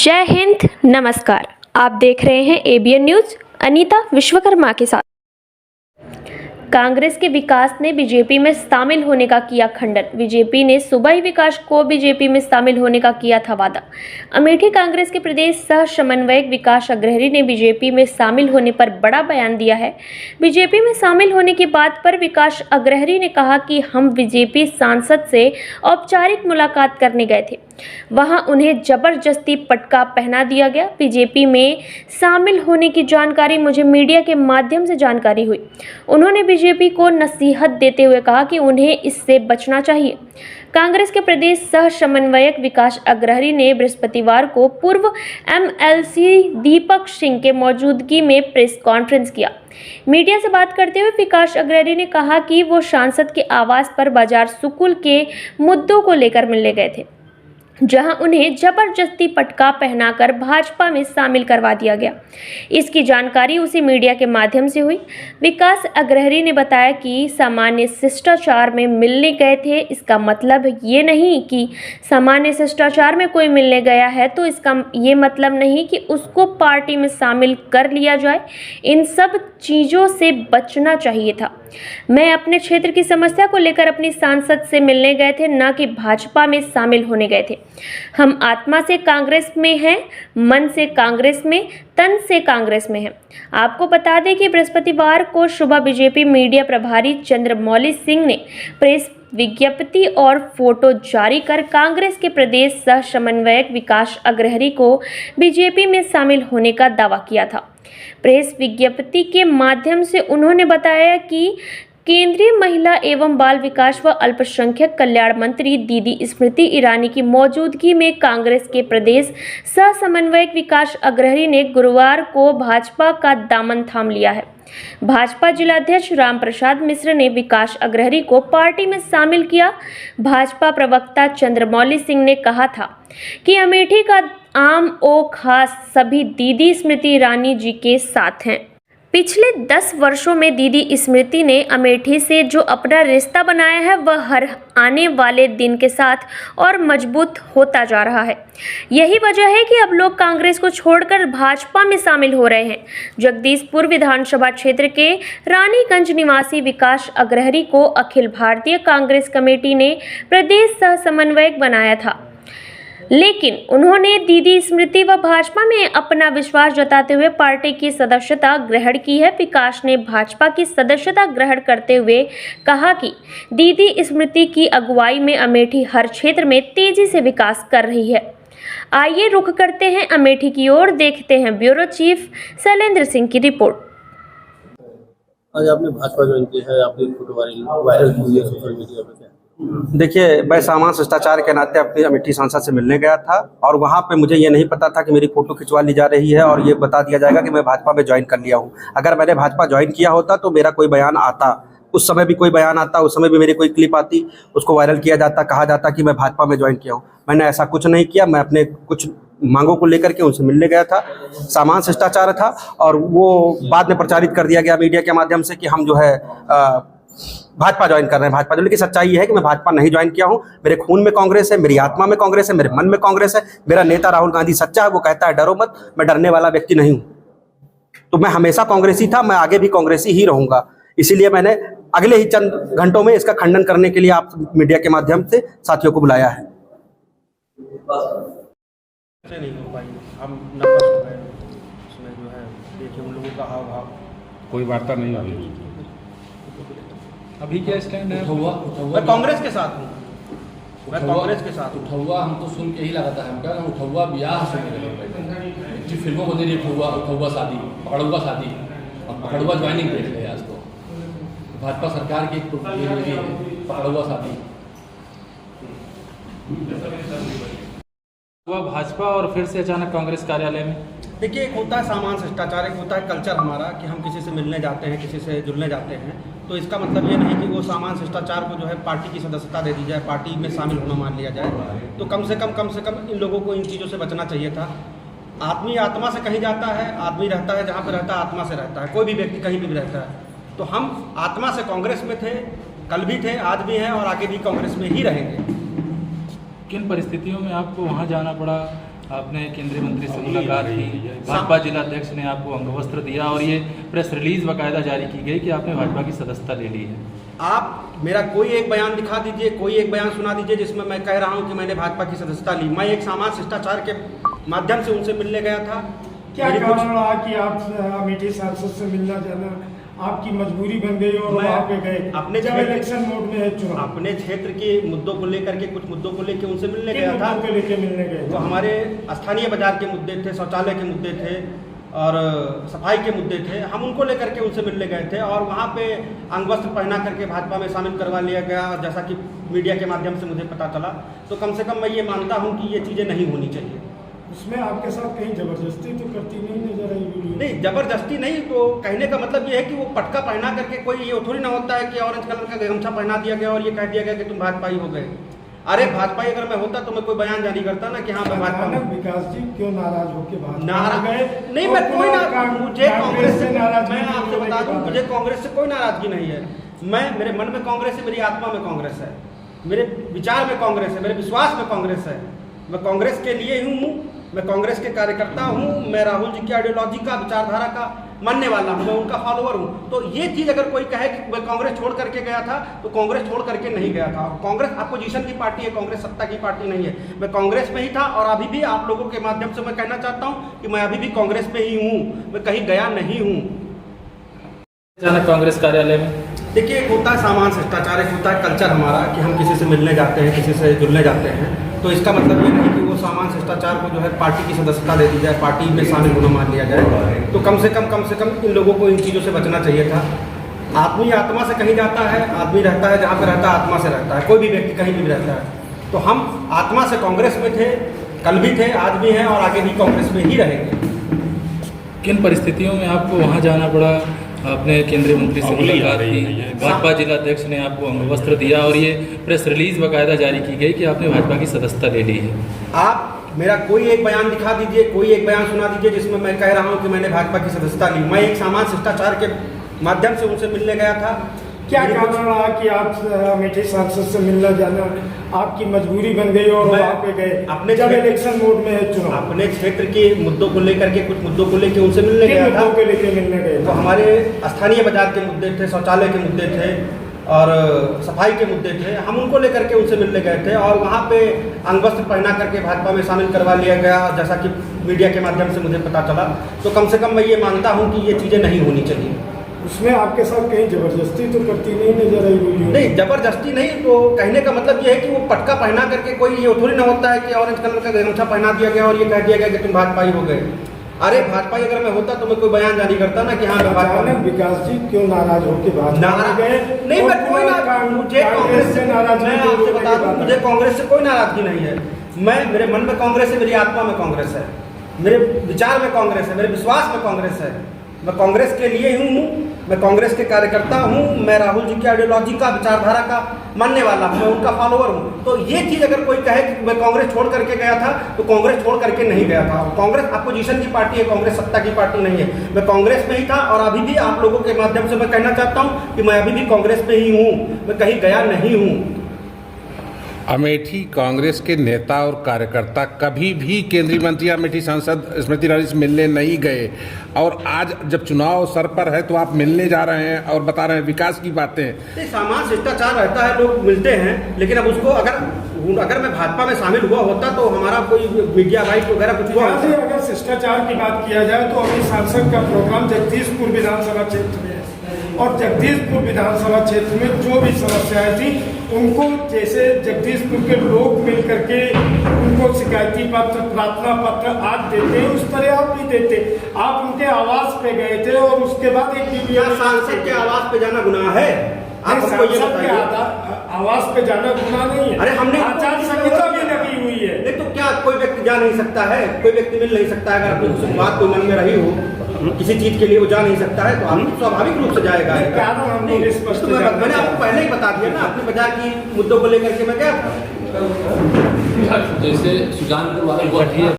जय हिंद, नमस्कार। आप देख रहे हैं एबीएन न्यूज। अनीता विश्वकर्मा के साथ। कांग्रेस के विकास ने बीजेपी में शामिल होने का किया खंडन। बीजेपी ने सुबह ही विकास को बीजेपी में शामिल होने का किया था वादा। अमेठी कांग्रेस के प्रदेश सह समन्वयक विकास अग्रहरी ने बीजेपी में शामिल होने पर बड़ा बयान दिया है। बीजेपी में शामिल होने की बात पर विकास अग्रहरी ने कहा कि हम बीजेपी सांसद से औपचारिक मुलाकात करने गए थे, वहां उन्हें जबरदस्ती पटका पहना दिया गया। बीजेपी में शामिल होने की जानकारी मुझे मीडिया के माध्यम से जानकारी हुई। उन्होंने बीजेपी को नसीहत देते हुए कहा कि उन्हें इससे बचना चाहिए। कांग्रेस के प्रदेश सह समन्वयक विकास अग्रहरी ने बृहस्पतिवार को पूर्व एमएलसी दीपक सिंह के मौजूदगी में प्रेस कॉन्फ्रेंस किया। मीडिया से बात करते हुए विकास अग्रहरी ने कहा कि वो सांसद के आवास पर बाजार सुकुल के मुद्दों को लेकर मिलने गए थे, जहां उन्हें जबरदस्ती पटका पहनाकर भाजपा में शामिल करवा दिया गया। इसकी जानकारी उसे मीडिया के माध्यम से हुई। विकास अग्रहरी ने बताया कि सामान्य शिष्टाचार में मिलने गए थे। इसका मतलब ये नहीं कि सामान्य शिष्टाचार में कोई मिलने गया है तो इसका ये मतलब नहीं कि उसको पार्टी में शामिल कर लिया जाए। इन सब चीज़ों से बचना चाहिए था। मैं अपने क्षेत्र की समस्या को लेकर अपनी सांसद से मिलने गए थे, न कि भाजपा में शामिल होने गए थे। हम आत्मा से कांग्रेस में हैं, मन से कांग्रेस में, तन से कांग्रेस में हैं। आपको बता दें कि बृहस्पतिवार को सुबह बीजेपी मीडिया प्रभारी चंद्रमौली सिंह ने प्रेस विज्ञप्ति और फोटो जारी कर कांग्रेस के प्रदेश सह समन्वयक विकास अग्रहरी को बीजेपी में शामिल होने का दावा किया था। प्रेस विज्ञप्ति के माध्यम से उन्होंने बताया कि केंद्रीय महिला एवं बाल विकास व अल्पसंख्यक कल्याण मंत्री दीदी स्मृति ईरानी की मौजूदगी में कांग्रेस के प्रदेश सह समन्वयक विकास अग्रहरी ने गुरुवार को भाजपा का दामन थाम लिया है। भाजपा जिलाध्यक्ष रामप्रसाद मिश्र ने विकास अग्रहरी को पार्टी में शामिल किया। भाजपा प्रवक्ता चंद्रमौली सिंह ने कहा था कि अमेठी का आम ओ खास सभी दीदी स्मृति ईरानी जी के साथ हैं। पिछले 10 वर्षों में दीदी स्मृति ने अमेठी से जो अपना रिश्ता बनाया है वह हर आने वाले दिन के साथ और मजबूत होता जा रहा है। यही वजह है कि अब लोग कांग्रेस को छोड़कर भाजपा में शामिल हो रहे हैं। जगदीशपुर विधानसभा क्षेत्र के रानीगंज निवासी विकास अग्रहरी को अखिल भारतीय कांग्रेस कमेटी ने प्रदेश सह समन्वयक बनाया था, लेकिन उन्होंने दीदी स्मृति व भाजपा में अपना विश्वास जताते हुए पार्टी की सदस्यता ग्रहण की है। विकास ने भाजपा की सदस्यता ग्रहण करते हुए कहा कि दीदी स्मृति की अगुवाई में अमेठी हर क्षेत्र में तेजी से विकास कर रही है। आइए रुख करते हैं अमेठी की ओर, देखते हैं ब्यूरो चीफ शैलेंद्र सिंह की रिपोर्ट। आज आपने भाजपा ज्वाइन की है, आपने फोटो वायरल की है सोशल मीडिया पे। देखिए, मैं सामान्य शिष्टाचार के नाते अपनी अमेठी सांसद से मिलने गया था और वहाँ पे मुझे ये नहीं पता था कि मेरी फोटो खिंचवा ली जा रही है और ये बता दिया जाएगा कि मैं भाजपा में ज्वाइन कर लिया हूँ। अगर मैंने भाजपा ज्वाइन किया होता तो मेरा कोई बयान आता, उस समय भी कोई बयान आता, उस समय भी मेरी कोई क्लिप आती, उसको वायरल किया जाता, कहा जाता कि मैं भाजपा में ज्वाइन किया हूँ। मैंने ऐसा कुछ नहीं किया। मैं अपने कुछ मांगों को लेकर के उनसे मिलने गया था। सामान्य शिष्टाचार था और वो बाद में प्रचारित कर दिया गया मीडिया के माध्यम से कि हम जो है भाजपा ज्वाइन कर रहे हैं। भाजपा, लेकिन सच्चाई ये है कि मैं भाजपा नहीं ज्वाइन किया हूं। मेरे खून में कांग्रेस है, मेरी आत्मा में कांग्रेस है, मेरे मन में कांग्रेस है। मेरा नेता राहुल गांधी सच्चा है, वो कहता है डरो मत। मैं डरने वाला व्यक्ति नहीं हूं। तो मैं हमेशा कांग्रेसी था, मैं आगे भी कांग्रेसी ही रहूंगा। इसीलिए मैंने अगले ही चंद घंटों में इसका खंडन करने के लिए आप मीडिया के माध्यम से साथियों को बुलाया है। नहीं हो पाई, हम नर्वस हो गए। उसमें जो है देखिए उन लोगों का हाव भाव, कोई वार्ता नहीं हुई। अभी क्या स्टैंड है? मैं कांग्रेस के साथ हूँ। मैं कांग्रेस के साथ हूँ। उठौआ हम तो सुन के ही लगा था, हम क्या उठौआ ब्याह से मिले फिल्मों को दे रही उठौआ शादी, पकड़ुआ शादी, और पकड़ुआ ज्वाइनिंग देख रहे आज तो भाजपा सरकार की पकड़ुआ शादी। हुआ भाजपा और फिर से अचानक कांग्रेस कार्यालय में। देखिए, एक होता है सामान्य शिष्टाचार, एक होता है कल्चर हमारा कि हम किसी से मिलने जाते हैं, किसी से जुड़ने जाते हैं। तो इसका मतलब ये नहीं कि वो सामान्य शिष्टाचार को जो है पार्टी की सदस्यता दे दी जाए, पार्टी में शामिल होना मान लिया जाए। तो कम से कम इन लोगों को इन चीज़ों से बचना चाहिए था। आदमी आत्मा से कहीं जाता है, आदमी रहता है जहाँ पर रहता है, आत्मा से रहता है। कोई भी व्यक्ति कहीं भी रहता है। तो हम आत्मा से कांग्रेस में थे, कल भी थे, आज भी हैं और आगे भी कांग्रेस में ही रहेंगे। किन परिस्थितियों में आपको वहाँ जाना पड़ा? आपने केंद्रीय मंत्री से मुलाकात की, भाजपा जिलाध्यक्ष ने आपको अंगवस्त्र दिया और ये प्रेस रिलीज बाकायदा जारी की गई कि आपने भाजपा की सदस्यता ले ली है। आप मेरा कोई एक बयान दिखा दीजिए, कोई एक बयान सुना दीजिए जिसमें मैं कह रहा हूं कि मैंने भाजपा की सदस्यता ली। मैं एक सामान्य शिष्टाचार के माध्यम से उनसे मिलने गया था। क्या कारण रहा कि आप अमेठी सांसद से मिलना जाना आपकी मजबूरी बन गई और वहाँ पे गए अपने जब इलेक्शन मोड में है चुनाव? अपने क्षेत्र के मुद्दों को लेकर के, कुछ मुद्दों को लेकर उनसे मिलने गया था। मुद्दों को लेकर मिलने गए वो हमारे स्थानीय बाजार के मुद्दे थे, शौचालय के मुद्दे थे और सफाई के मुद्दे थे। हम उनको लेकर के उनसे मिलने गए थे और वहाँ पे अंगवस्त्र पहना करके भाजपा में शामिल करवा लिया गया, जैसा कि मीडिया के माध्यम से मुझे पता चला। तो कम से कम मैं ये मानता हूँ कि ये चीज़ें नहीं होनी चाहिए। उसमें आपके साथ कहीं जबरदस्ती तो करती नहीं नजर आई वीडियो? नहीं, जबरदस्ती नहीं। तो कहने का मतलब ये है कि वो पटका पहना करके, कोई ये थोड़ी ना होता है कि ऑरेंज कलर का गमछा पहना दिया गया और ये कह दिया गया कि तुम भाजपाई हो गए। अरे भाजपाई अगर मैं होता तो मैं कोई बयान जारी करता ना कि हाँ मैं भाजपा हूं। विकास जी क्यों नाराज होकर भाजपा नाराज गए? नहीं, मैं कोई ना, मुझे कांग्रेस से नाराज, मैं आपसे बता दूं, मुझे कांग्रेस से कोई नाराजगी नहीं है। मैं, मेरे मन में कांग्रेस है, मेरी आत्मा में कांग्रेस है, मेरे विचार में कांग्रेस है, मेरे विश्वास में कांग्रेस है। मैं कांग्रेस के लिए ही हूँ, मैं कांग्रेस के कार्यकर्ता हूँ, मैं राहुल जी की आइडियोलॉजी का, विचारधारा का मानने वाला हूँ, मैं उनका फॉलोअर हूँ। तो ये चीज़ अगर कोई कहे कि मैं कांग्रेस छोड़ करके गया था, तो कांग्रेस छोड़ करके नहीं गया था। कांग्रेस अपोजिशन की पार्टी है, कांग्रेस सत्ता की पार्टी नहीं है। मैं कांग्रेस में ही था और अभी भी आप लोगों के माध्यम से मैं कहना चाहता हूँ कि मैं अभी भी कांग्रेस में ही हूँ, मैं कहीं गया नहीं हूँ। अचानक कांग्रेस कार्यालय में देखिए, एक होता है सामान्य शिष्टाचार, एक होता है कल्चर हमारा कि हम किसी से मिलने जाते हैं, किसी से जुड़ने जाते हैं। तो इसका मतलब ये नहीं कि वो सामान्य शिष्टाचार को जो है पार्टी की सदस्यता दे दी जाए, पार्टी में शामिल होना मान लिया जाए। तो कम से कम इन लोगों को इन चीज़ों से बचना चाहिए था। आदमी आत्मा से कहीं जाता है, आदमी रहता है जहाँ पर रहता है, आत्मा से रहता है। कोई भी व्यक्ति कहीं भी रहता है। तो हम आत्मा से कांग्रेस में थे, कल भी थे, आज भी हैं और आगे भी कांग्रेस में ही रहेंगे। किन परिस्थितियों में आपको वहाँ जाना पड़ा? आपने केंद्रीय मंत्री से मुलाकात की, भाजपा जिलाध्यक्ष ने आपको अंगवस्त्र दिया और ये प्रेस रिलीज बाकायदा जारी की गई कि आपने भाजपा की सदस्यता ले ली है। आप मेरा कोई एक बयान दिखा दीजिए, कोई एक बयान सुना दीजिए जिसमें मैं कह रहा हूँ कि मैंने भाजपा की सदस्यता ली। मैं एक सामान्य शिष्टाचार के माध्यम से उनसे मिलने गया था। क्या कारण रहा कि आप अमेठी सांसद से मिलना जाना आपकी मजबूरी बन गई और वहाँ पे गए अपने जब इलेक्शन मोड में है चुनाव? अपने क्षेत्र के मुद्दों को लेकर के, कुछ मुद्दों को लेकर उनसे मिलने गया था। मुद्दों को लेकर मिलने गए तो हमारे स्थानीय बाजार के मुद्दे थे, शौचालय के मुद्दे थे और सफाई के मुद्दे थे। हम उनको लेकर के उनसे मिलने गए थे और वहाँ पे अंगवस्त्र पहना करके भाजपा में शामिल करवा लिया गया, जैसा कि मीडिया के माध्यम से मुझे पता चला। तो कम से कम मैं ये मानता हूँ कि ये चीज़ें नहीं होनी चाहिए। उसमें आपके साथ कहीं जबरदस्ती तो करती नहीं नजर आई वीडियो? नहीं, जबरदस्ती नहीं। तो कहने का मतलब ये है कि वो पटका पहना करके, कोई ये थोड़ी ना होता है कि ऑरेंज कलर का गमछा पहना दिया गया और ये कह दिया गया कि तुम भाजपाई हो गए। अरे भाजपाई अगर मैं होता तो मैं कोई बयान जारी करता ना कि हाँ मैं भाजपा हूं। विकास जी क्यों नाराज होकर भाजपा गए? नहीं, मैं कोई ना, मुझे कांग्रेस से नाराज, मैं आपसे बता दूं, मुझे कांग्रेस से कोई नाराजगी नहीं है। मैं, मेरे मन में कांग्रेस है, मेरी आत्मा में कांग्रेस है, मेरे विचार में कांग्रेस है, मेरे विश्वास में कांग्रेस है। मैं कांग्रेस के लिए ही हूँ, मैं कांग्रेस के कार्यकर्ता हूँ, मैं राहुल जी की आइडियोलॉजी का, विचारधारा का मानने वाला हूँ, मैं उनका फॉलोअर हूँ। तो ये चीज़ अगर कोई कहे कि मैं कांग्रेस छोड़ करके गया था, तो कांग्रेस छोड़ करके नहीं गया था। कांग्रेस अपोजिशन की पार्टी है, कांग्रेस सत्ता की पार्टी नहीं है। मैं कांग्रेस में ही था और अभी भी आप लोगों के माध्यम से मैं कहना चाहता हूँ कि मैं अभी भी कांग्रेस में ही हूँ, मैं कहीं गया नहीं हूँ। अमेठी कांग्रेस के नेता और कार्यकर्ता कभी भी केंद्रीय मंत्री अमेठी सांसद स्मृति ईरानी से मिलने नहीं गए और आज जब चुनाव सर पर है तो आप मिलने जा रहे हैं और बता रहे हैं विकास की बातें। नहीं, सामान्य शिष्टाचार रहता है, लोग मिलते हैं, लेकिन अब उसको अगर मैं भाजपा में शामिल हुआ होता तो हमारा कोई मीडिया राइट वगैरह कुछ हुआ होता। अगर शिष्टाचार की बात किया जाए तो अभी सांसद का प्रोग्राम जगदीशपुर विधानसभा क्षेत्र में है और जगदीशपुर विधानसभा क्षेत्र में जो भी समस्याएं थी उनको, जैसे जगदीशपुर के लोग मिल करके उनको शिकायती पत्र, प्रार्थना पत्र आज देते हैं, उस तरह आप नहीं देते। आप उनके आवास पे गए थे और उसके बाद एक सांसद के आवास पे जाना गुनाह है? आवास पे जाना गुनाह नहीं है। अरे हमने आचार संहिता भी लगी हुई है। नहीं तो क्या कोई व्यक्ति जा नहीं सकता है? कोई व्यक्ति मिल नहीं सकता है? अगर अपनी बात कोई मन में रही हो किसी चीज के लिए, वो जा नहीं सकता है तो हम स्वाभाविक रूप से जाएगा। मैंने आपको पहले ही बता दिया ना, अपने बाजार की मुद्दों को लेकर के मैं गया था। जैसे सुजानपुर वाले